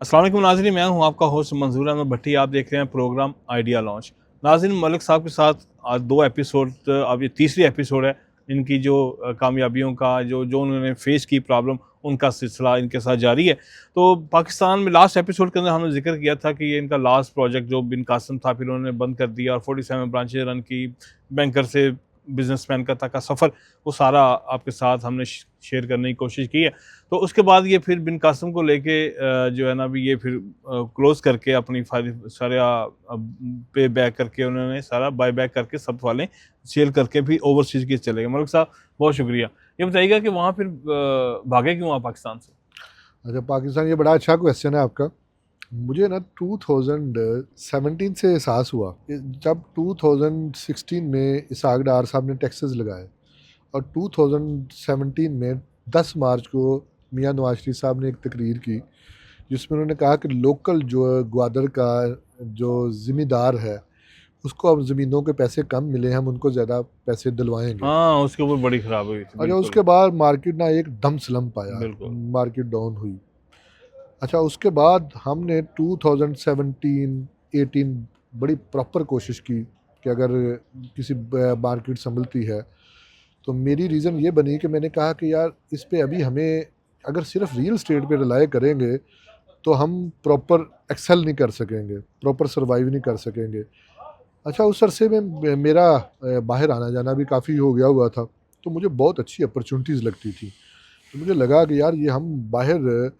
अस्सलाम वालेकुम नाज़रीन, मैं हूं आपका होस्ट मंजूर अहमद भट्टी। आप देख रहे हैं प्रोग्राम आइडिया लॉन्च। नाज़रीन, मलिक साहब के साथ आज दो एपिसोड, अब ये तीसरी एपिसोड है। इनकी जो कामयाबियों का जो जो उन्होंने फेस की प्रॉब्लम, उनका सिलसिला इनके साथ जारी है। तो पाकिस्तान में लास्ट एपिसोड के अंदर हमने जिक्र किया था कि ये इनका लास्ट प्रोजेक्ट जो बिन कासिम था, फिर उन्होंने बंद कर दिया और 47 ब्रांचेज रन की, बैंकर से बिजनेसमैन का तक का सफ़र, वो सारा आपके साथ हमने शेयर करने की कोशिश की है। तो उसके बाद ये फिर बिन कासिम को लेके जो है ना, अभी ये फिर क्लोज करके अपनी सारा पे बैक करके उन्होंने सारा बाय बैक करके सब वाले सेल करके भी ओवरसीज के चले गए। मलिक साहब, बहुत शुक्रिया। ये बताइएगा कि वहाँ फिर भागे क्यों आप पाकिस्तान से? अच्छा, पाकिस्तान, ये बड़ा अच्छा क्वेश्चन है आपका। मुझे ना 2017 से एहसास हुआ कि जब 2016 में इसहाक डार साहब ने टैक्सेस लगाए और 2017 में 10 मार्च को मियां नवाज शरीफ साहब ने एक तकरीर की जिसमें उन्होंने कहा कि लोकल जो ग्वादर का जो ज़िम्मेदार है उसको अब ज़मीनों के पैसे कम मिले, हम उनको ज़्यादा पैसे दिलवाएंगे। हाँ, उसके ऊपर बड़ी खराब हुई थी, अच्छा, बिल्कुल। उसके बाद मार्केट ना एक दम स्लम्प आया, बिल्कुल। मार्केट डाउन हुई। अच्छा, उसके बाद हमने 2017-18 बड़ी प्रॉपर कोशिश की कि अगर किसी मार्केट संभलती है तो मेरी रीज़न ये बनी कि मैंने कहा कि यार इस पे अभी हमें अगर सिर्फ रियल स्टेट पे रिलाई करेंगे तो हम प्रॉपर एक्सेल नहीं कर सकेंगे, प्रॉपर सर्वाइव नहीं कर सकेंगे। अच्छा, उस अरसे में मेरा बाहर आना जाना भी काफ़ी हो गया हुआ था, तो मुझे बहुत अच्छी अपॉर्चुनिटीज़ लगती थी। तो मुझे लगा कि यार ये हम बाहर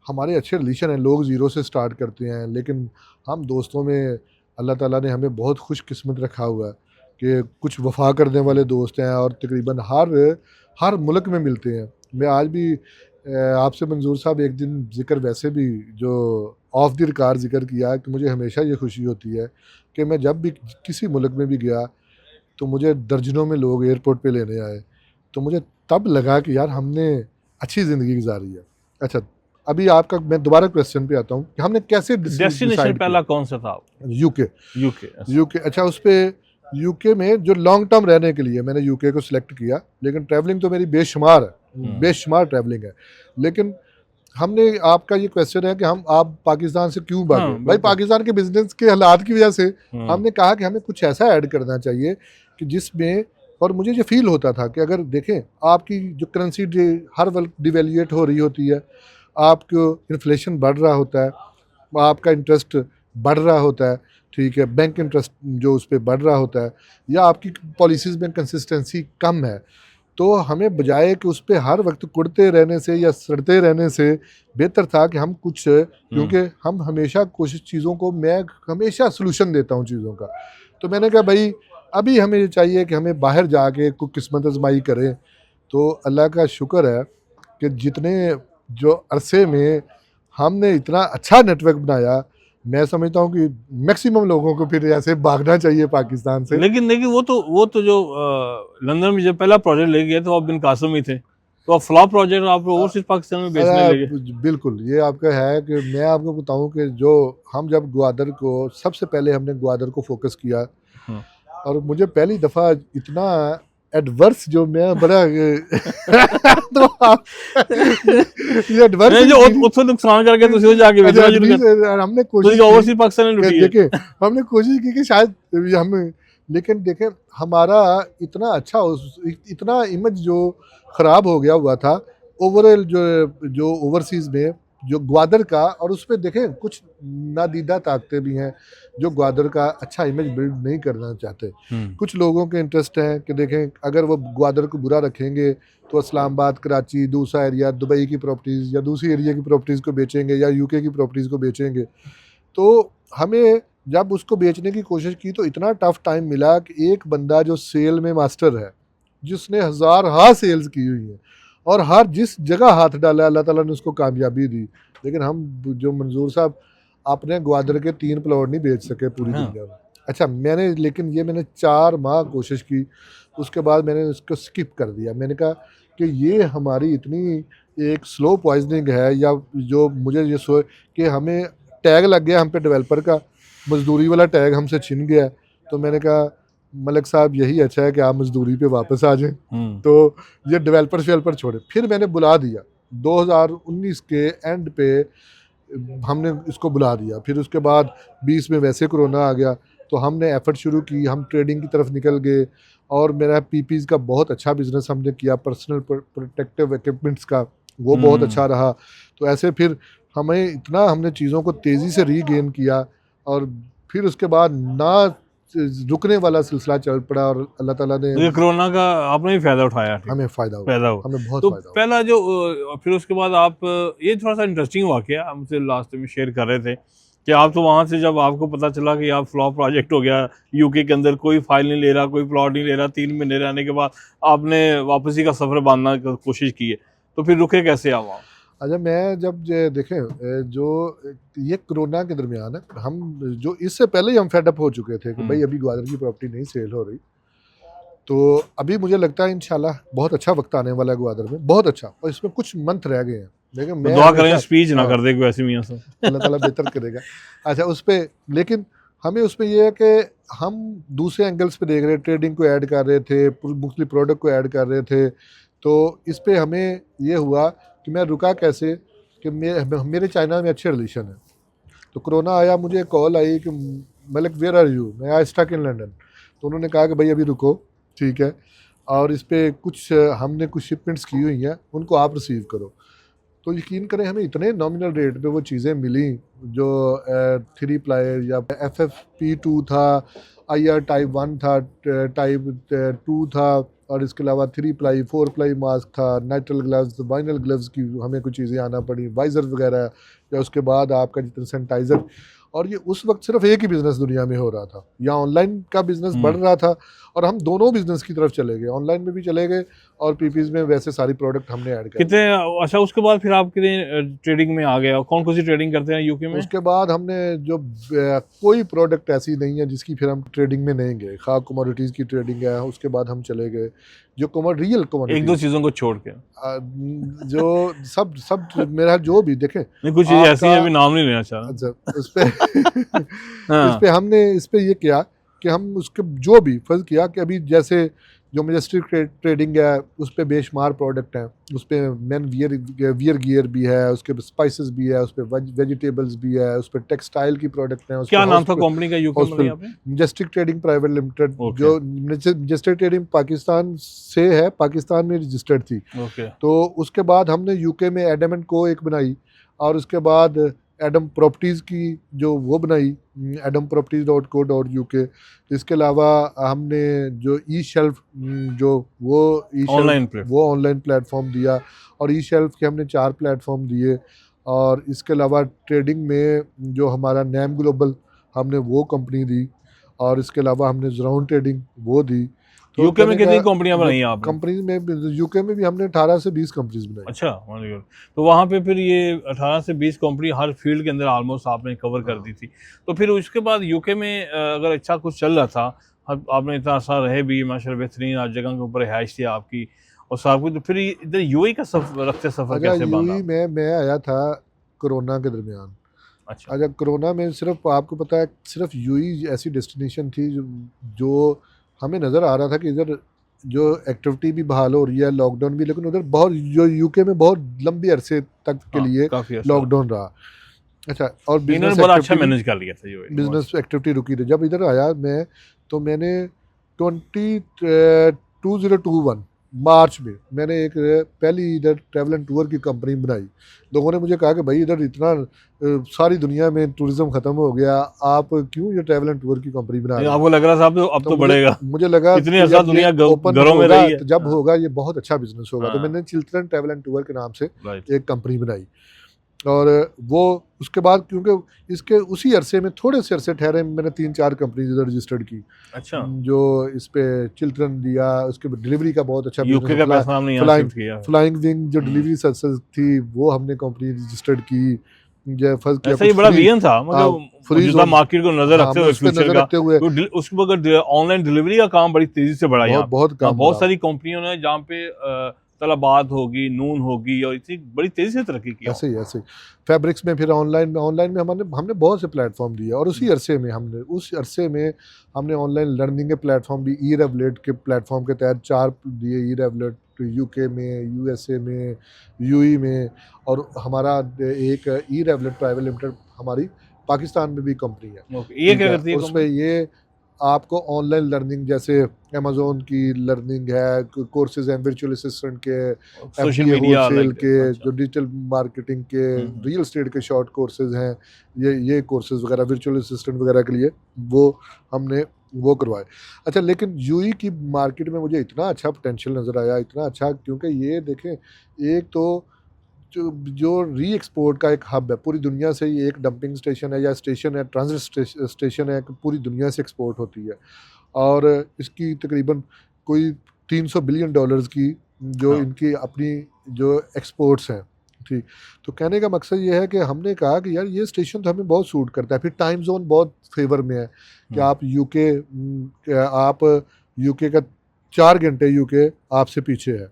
हमारे अच्छे रिलेशन हैं, लोग ज़ीरो से स्टार्ट करते हैं, लेकिन हम दोस्तों में अल्लाह ताला ने हमें बहुत खुशकिस्मत रखा हुआ है कि कुछ वफ़ा करने वाले दोस्त हैं और तकरीबन हर मुल्क में मिलते हैं। मैं आज भी आपसे मंजूर साहब एक दिन ज़िक्र वैसे भी जो ऑफ द रिकॉर्ड ज़िक्र किया कि मुझे हमेशा ये खुशी होती है कि मैं जब भी किसी मुल्क में भी गया तो मुझे दर्जनों में लोग एयरपोर्ट पे लेने आए। तो मुझे तब लगा कि यार हमने अच्छी ज़िंदगी गुजारी है। अच्छा, अभी आपका मैं दोबारा क्वेश्चन पे आता हूँ कि हमने कैसे डेस्टिनेशन डिसाइड किया। पहला कौन सा था? यूके। यूके। यूके, अच्छा, उस पे यूके में जो लॉन्ग टर्म रहने के लिए मैंने यूके को सिलेक्ट किया, लेकिन ट्रैवलिंग तो मेरी बेशुमार है, बेशुमार ट्रैवलिंग है। लेकिन हमने, आपका ये क्वेश्चन है कि हम आप पाकिस्तान से क्यों भागे, हाँ, भाई बिल्कुल। पाकिस्तान के बिजनेस के हालात की वजह से हम्म। हमने कहा कि हमें कुछ ऐसा ऐड करना चाहिए कि जिसमें, और मुझे ये फील होता था कि अगर देखें आपकी जो करेंसी हर वक्त डिवेल्यूएट हो रही होती है, आपको इन्फ्लेशन बढ़ रहा होता है, आपका इंटरेस्ट बढ़ रहा होता है, ठीक है, बैंक इंटरेस्ट जो उस पर बढ़ रहा होता है, या आपकी पॉलिसीज़ में कंसिस्टेंसी कम है, तो हमें बजाय कि उस पर हर वक्त कुड़ते रहने से या सड़ते रहने से बेहतर था कि हम कुछ, क्योंकि हम हमेशा कोशिश चीज़ों को, मैं हमेशा सोल्यूशन देता हूँ चीज़ों का, तो मैंने कहा भाई अभी हमें ये चाहिए कि हमें बाहर जाके कुछ किस्मत आजमाई करें। तो अल्लाह का शुक्र है कि जितने जो अरसे में हमने इतना अच्छा नेटवर्क बनाया, मैं समझता हूँ कि मैक्सिमम लोगों को फिर ऐसे भागना चाहिए पाकिस्तान से। लेकिन लेकिन वो तो जो लंदन में जब पहला प्रोजेक्ट ले गए तो आप बिन कासिम ही थे, तो आप फ्लॉप प्रोजेक्ट आप ओवरसीज पाकिस्तान में बेचने लगे। बिल्कुल, ये आपका है कि मैं आपको बताऊं कि जो हम जब ग्वादर को, सबसे पहले हमने ग्वादर को फोकस किया, हाँ। और मुझे पहली दफ़ा इतना एडवर्स जो मैं बड़ा तो आप ये एडवर्स नहीं, जो उत्थों नुकसान करके तुसी वो जाके अच्छा, बेचना शुरू कर, हमने तुसी कोशिश ओवरसीज पाकिस्तान ने की लुटी है। देखें, हमने कोशिश की कि शायद हम, लेकिन देखें हमारा इतना अच्छा इतना इमेज जो ख़राब हो गया हुआ था ओवरऑल, जो ओवरसीज़ में जो ग्वादर का, और उस पर देखें कुछ नादीदा ताकतें भी हैं जो ग्वादर का अच्छा इमेज बिल्ड नहीं करना चाहते। कुछ लोगों के इंटरेस्ट हैं कि देखें अगर वो ग्वादर को बुरा रखेंगे तो इस्लामाबाद, कराची, दूसरा एरिया, दुबई की प्रॉपर्टीज़ या दूसरी एरिया की प्रॉपर्टीज़ को बेचेंगे या यूके की प्रॉपर्टीज़ को बेचेंगे। तो हमें जब उसको बेचने की कोशिश की तो इतना टफ टाइम मिला कि एक बंदा जो सेल में मास्टर है, जिसने हज़ार हाँ सेल्स की हुई है और हर जिस जगह हाथ डाला अल्लाह ताला ने उसको कामयाबी दी, लेकिन हम जो मंजूर साहब अपने ग्वादर के 3 प्लॉट नहीं बेच सके पूरी हाँ। दुनिया में। अच्छा, मैंने 4 माह कोशिश की, उसके बाद मैंने उसको स्किप कर दिया। मैंने कहा कि ये हमारी इतनी एक स्लो पॉइजनिंग है, या जो मुझे ये कि हमें टैग लग गया हम पे डेवलपर का, मजदूरी वाला टैग हमसे छिन गया। तो मैंने कहा मलिक साहब यही अच्छा है कि आप मजदूरी पे वापस आ जाएं, तो ये डेवलपर शेवलपर छोड़े। फिर मैंने बुला दिया 2019 के एंड पे, हमने इसको बुला दिया। फिर उसके बाद 20 में वैसे कोरोना आ गया, तो हमने एफर्ट शुरू की, हम ट्रेडिंग की तरफ निकल गए और मेरा पीपीज़ का बहुत अच्छा बिजनेस हमने किया, पर्सनल प्रोटेक्टिव इक्विपमेंट्स का, वो बहुत अच्छा रहा। तो ऐसे फिर हमें इतना हमने चीज़ों को तेज़ी से रीगेन किया और फिर उसके बाद ना रुकने वाला सिलसिला चल पड़ा और अल्लाह ताला ने तो ये कोरोना का आपने भी फायदा उठाया, ठीक हमें फ़ायदा हुआ, फायदा हुआ। हमें बहुत तो फ़ायदा हुआ। पहला जो फिर उसके बाद आप ये थोड़ा सा इंटरेस्टिंग वाकया हमसे लास्ट में शेयर कर रहे थे कि आप तो वहाँ से जब आपको पता चला कि आप फ्लॉप प्रोजेक्ट हो गया, यूके के अंदर कोई फाइल नहीं ले रहा, कोई प्लॉट नहीं ले रहा, 3 महीने रहने के बाद आपने वापसी का सफ़र बांधना की कोशिश की है, तो फिर रुके कैसे आप वहाँ? अच्छा, मैं जब देखें जो ये कोरोना के दरमियान है, हम जो इससे पहले ही हम फेडअप हो चुके थे कि भाई अभी ग्वादर की प्रॉपर्टी नहीं सेल हो रही, तो अभी मुझे लगता है इंशाल्लाह बहुत अच्छा वक्त आने वाला है ग्वादर में, बहुत अच्छा। और इसमें कुछ मंथ रह गए हैं, लेकिन तो मैं दुआ करें हमेशा स्पीच ना हाँ, कर दे कोई ऐसी मियाँ से। अल्लाह ताला बेहतर करेगा। अच्छा, उस पे लेकिन हमें उसमें ये है कि हम दूसरे एंगल्स पे देख रहे हैं, ट्रेडिंग को ऐड कर रहे थे, मुख्तलिफ प्रोडक्ट को ऐड कर रहे थे, तो इस पे हमें ये हुआ कि मैं रुका कैसे कि मेरे चाइना में अच्छे रिलेशन है। तो कोरोना आया, मुझे कॉल आई कि मलिक वेयर आर यू, मैं आई स्टक इन लंदन। तो उन्होंने कहा कि भाई अभी रुको, ठीक है, और इस पे कुछ हमने कुछ शिपमेंट्स की हुई हैं, उनको आप रिसीव करो। तो यकीन करें हमें इतने नॉमिनल रेट पे वो चीज़ें मिली, जो 3 प्लाई या FFP2 था, IR टाइप 1 था, टाइप 2 था, और इसके अलावा 3 प्लाई 4 प्लाई मास्क था, नाइट्रल ग्लव्स, वाइनल ग्लव्स की हमें कुछ चीज़ें आना पड़ी, वाइज़र वगैरह, या उसके बाद आपका जितना सैनिटाइज़र। और ये उस वक्त सिर्फ एक ही बिज़नेस दुनिया में हो रहा था, या ऑनलाइन का बिज़नेस बढ़ रहा था, और हम दोनों बिज़नेस की तरफ चले गए, ऑनलाइन में भी चले गए और पीपीज़ में वैसे सारी प्रोडक्ट हमने ऐड कर कितने अच्छा उसके बाद फिर आप कितने ट्रेडिंग में आ गए और कौन कौन सी ट्रेडिंग करते हैं यूके में? उसके बाद हमने जो कोई प्रोडक्ट ऐसी नहीं है जिसकी फिर हम ट्रेडिंग में नहीं गए। खा कमोडिटीज़ की ट्रेडिंग है, उसके बाद हम चले गए जो रियल एक दो कमोडिटीज़, चीज़ों को छोड़ के। जो सब सब मेरा जो भी देखें नहीं, कुछ चीज़ें ऐसी हैं, आपका अभी नाम नहीं लेना चाह रहा। अच्छा, उस पे हाँ, हमने इस पे ये किया कि हम उसके जो भी फर्ज किया कि अभी जैसे जो मेजेस्टिक ट्रेडिंग है, उस पे बेशुमार प्रोडक्ट हैं, उस पे मैन वियर गियर भी है, उसके स्पाइसेस भी है, उस पे वेजिटेबल्स भी है, उस पे टेक्सटाइल की प्रोडक्ट हैं, क्या नाम था कंपनी का यूके में यहाँ पे? Majestic trading private limited. Okay. जो मेजेस्टिक ट्रेडिंग पाकिस्तान से है, पाकिस्तान में रजिस्टर्ड थी। ओके। तो उसके बाद हमने यूके में एडम एंड को एक बनाई, और उसके बाद एडम प्रॉपर्टीज़ की जो वो बनाई, adamproperties.co.uk। इसके अलावा हमने जो ई शेल्फ, जो वो ऑनलाइन प्लेटफॉर्म। वो ऑनलाइन प्लेटफॉर्म दिया, और ई शेल्फ के हमने 4 प्लेटफॉर्म दिए। और इसके अलावा ट्रेडिंग में जो हमारा नैम ग्लोबल, हमने वो कंपनी दी, और इसके अलावा हमने ज़राउंड ट्रेडिंग वो दी। तो यूके में कितनी कंपनियां बनाई आपने? कंपनीज में यूके में भी हमने 18 से 20 कंपनीज बनाई। अच्छा, वेरी गुड। तो वहाँ पे फिर ये 18 से 20 कंपनी हर फील्ड के अंदर ऑलमोस्ट आपने कवर कर दी थी। तो फिर उसके बाद यूके में अगर अच्छा कुछ चल रहा था, आपने इतना अर्सा रहे भी, माशाल्लाह बेहतरीन आज जगह के ऊपर रिहाइश थी आपकी और सब कुछ, तो फिर इधर यूएई का सफ़र कैसे बांधा? यूएई में मैं आया था कोरोना के दरमियान। अच्छा। अच्छा, कोरोना में सिर्फ आपको पता है, सिर्फ यूएई ऐसी डेस्टिनेशन थी जो हमें नज़र आ रहा था कि इधर जो एक्टिविटी भी बहाल हो रही है, लॉकडाउन भी, लेकिन उधर बहुत, जो यूके में बहुत लंबी अरसे तक के लिए लॉकडाउन रहा। अच्छा, और बिजनेस बड़ा अच्छा मैनेज कर लिया था यूएई। बिजनेस एक्टिविटी रुकी थी। जब इधर आया मैं, तो मैंने 2021 मार्च में मैंने एक पहली इधर ट्रैवल एंड टूर की कंपनी बनाई। लोगों ने मुझे कहा कि भाई इधर इतना सारी दुनिया में टूरिज्म ख़त्म हो गया, आप क्यों ये ट्रैवल एंड टूर की कंपनी बना रहे हैं? आपको लग रहा था अब तो बढ़ेगा? मुझे लगा इतनी अर्सा दुनिया घरों में रही है, तो जब होगा ये बहुत अच्छा बिजनेस होगा। तो मैंने चिल्ड्रन ट्रैवल एंड टूर के नाम से एक कंपनी बनाई, और वो उसके बाद क्योंकि इसके उसी अरसे में थोड़े से अरसे ठहरे मैंने 3-4 कंपनी इधर रजिस्टर्ड की। अच्छा। जो इस पे चिल्ड्रन दिया, उसके बाद डिलीवरी का बहुत अच्छा यूके का पैसा हमने यहाँ शिफ्ट किया। फ्लाइंग विंग जो डिलीवरी सर्विस थी, वो हमने कंपनी रजिस्टर्ड की। ऐसा ही बड़ा विजन था, मतलब जितना मार्केट को नजर रखते हुए, फ्यूचर का उसके बगैर ऑनलाइन डिलीवरी का काम बड़ी तेजी से बढ़ा। यहाँ बहुत सारी कंपनियों ने जहाँ पे तलबात होगी, नून होगी, और इतनी बड़ी तेज़ी से तरक्की की। ऐसे ही फैब्रिक्स में, फिर ऑनलाइन में हमने बहुत से प्लेटफॉर्म दिए, और उस अरसे में हमने ऑनलाइन लर्निंग के प्लेटफॉर्म भी ई रेवलेट के प्लेटफॉर्म के तहत 4 दिए। ई रेवलेट यूके में, यूएसए में, यूई में, और हमारा एक ई रेवलेट प्राइवेट लिमिटेड हमारी पाकिस्तान में भी कंपनी है। ओके, ये क्या करती है उसमें ये आपको ऑनलाइन लर्निंग, जैसे अमेज़न की लर्निंग है, कोर्सेज हैं वर्चुअल असिस्टेंट के, सोशल एफबीए मीडिया होलसेल के, अच्छा। जो डिजिटल मार्केटिंग के, रियल एस्टेट के शॉर्ट कोर्सेज हैं, ये कोर्सेज वगैरह वर्चुअल असिस्टेंट वगैरह के लिए वो हमने वो करवाए। अच्छा, लेकिन यूई की मार्केट में मुझे इतना अच्छा पोटेंशियल नज़र आया, इतना अच्छा, क्योंकि ये देखें, एक तो जो री एक्सपोर्ट का एक हब है, पूरी दुनिया से ये एक डंपिंग स्टेशन है या स्टेशन है, ट्रांजिट स्टेशन है कि पूरी दुनिया से एक्सपोर्ट होती है, और इसकी तकरीबन कोई $300 बिलियन की जो हाँ। इनकी अपनी जो एक्सपोर्ट्स हैं। ठीक, तो कहने का मकसद ये है कि हमने कहा कि यार ये स्टेशन तो हमें बहुत सूट करता है। फिर टाइम जोन बहुत फेवर में है कि आप यूके का 4 घंटे यूके आपसे पीछे है,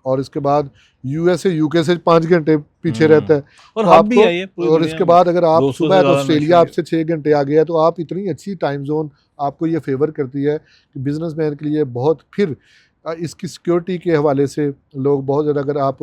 और इसके बाद यूएसए यूके से 5 घंटे पीछे रहता है। और तो हब भी है ये पूरी और दुनिया इसके में, बाद अगर आप 200 सुबह से है तो ज़्यादा ऑस्ट्रेलिया नेशन आपसे 6 घंटे आगे है, तो आप इतनी अच्छी टाइम जोन आपको ये फेवर करती है कि बिजनेसमैन के लिए बहुत। फिर इसकी सिक्योरिटी के हवाले से लोग बहुत ज़्यादा, अगर आप,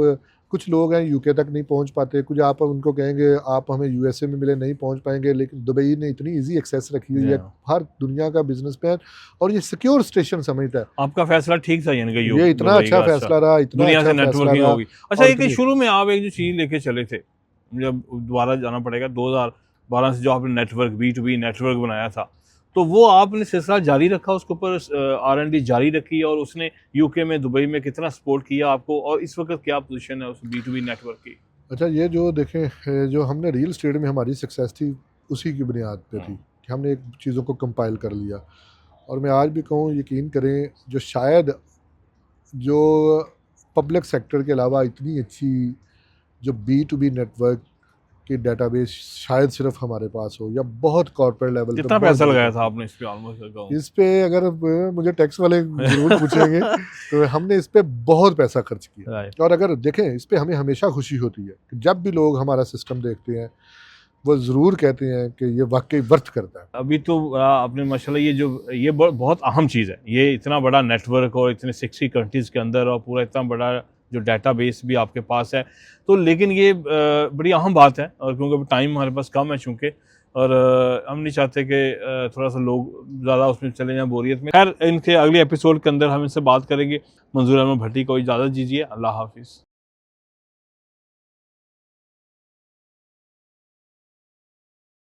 कुछ लोग हैं यूके तक नहीं पहुंच पाते, कुछ आप उनको कहेंगे आप हमें यूएसए में मिले, नहीं पहुंच पाएंगे, लेकिन दुबई ने इतनी इजी एक्सेस रखी हुई है, हर दुनिया का बिजनेसमैन और ये सिक्योर स्टेशन समझता है। आपका फैसला ठीक था, यानी कि ये इतना अच्छा फैसला रहा, इतना दुनिया अच्छा से फैसला नेटवर्किंग रहा। होगी। अच्छा, और ये कि शुरू में आप एक जो चीज़ लेके चले थे, जब दोबारा जाना पड़ेगा 2012 से, जो आपने नेटवर्क B2B नेटवर्क बनाया था, तो वो आपने सिलसिला जारी रखा, उसके ऊपर R&D जारी रखी, और उसने यूके में, दुबई में कितना सपोर्ट किया आपको, और इस वक्त क्या पोजीशन है उस B2B नेटवर्क की? अच्छा, ये जो देखें, जो हमने रियल स्टेट में हमारी सक्सेस थी, उसी की बुनियाद पे थी कि हमने एक चीज़ों को कंपाइल कर लिया। और मैं आज भी कहूँ, यकीन करें, जो शायद जो पब्लिक सेक्टर के अलावा इतनी अच्छी जो B2B नेटवर्क की डेटाबेस शायद सिर्फ हमारे पास हो, या बहुत कॉर्पोरेट लेवल पे कितना बहुत पैसा बड़ी लगाया था कंपनी। आपने इस पे? ऑलमोस्ट इस पे अगर मुझे टैक्स वाले ज़रूर पूछेंगे तो हमने इस पे बहुत पैसा खर्च किया। राइट। और अगर देखें, इस पे हमें हमेशा खुशी होती है कि जब भी लोग हमारा सिस्टम देखते हैं, वो ज़रूर कहते हैं कि ये वाकई वर्थ करता है। अभी तो आपने माशाल्लाह ये बहुत अहम चीज़ है, ये इतना बड़ा नेटवर्क, और इतने 60 कंट्रीज़ के अंदर, और पूरा इतना बड़ा जो डाटाबेस भी आपके पास है। तो लेकिन ये बड़ी अहम बात है, और क्योंकि टाइम हमारे पास कम है चूँकि, और हम नहीं चाहते कि थोड़ा सा लोग ज़्यादा उसमें चले जाएँ बोरियत में। खैर, इनके अगले एपिसोड के अंदर हम इनसे बात करेंगे। मंजूर अहमद भट्टी को इजाज़त दीजिए। अल्लाह हाफिज़।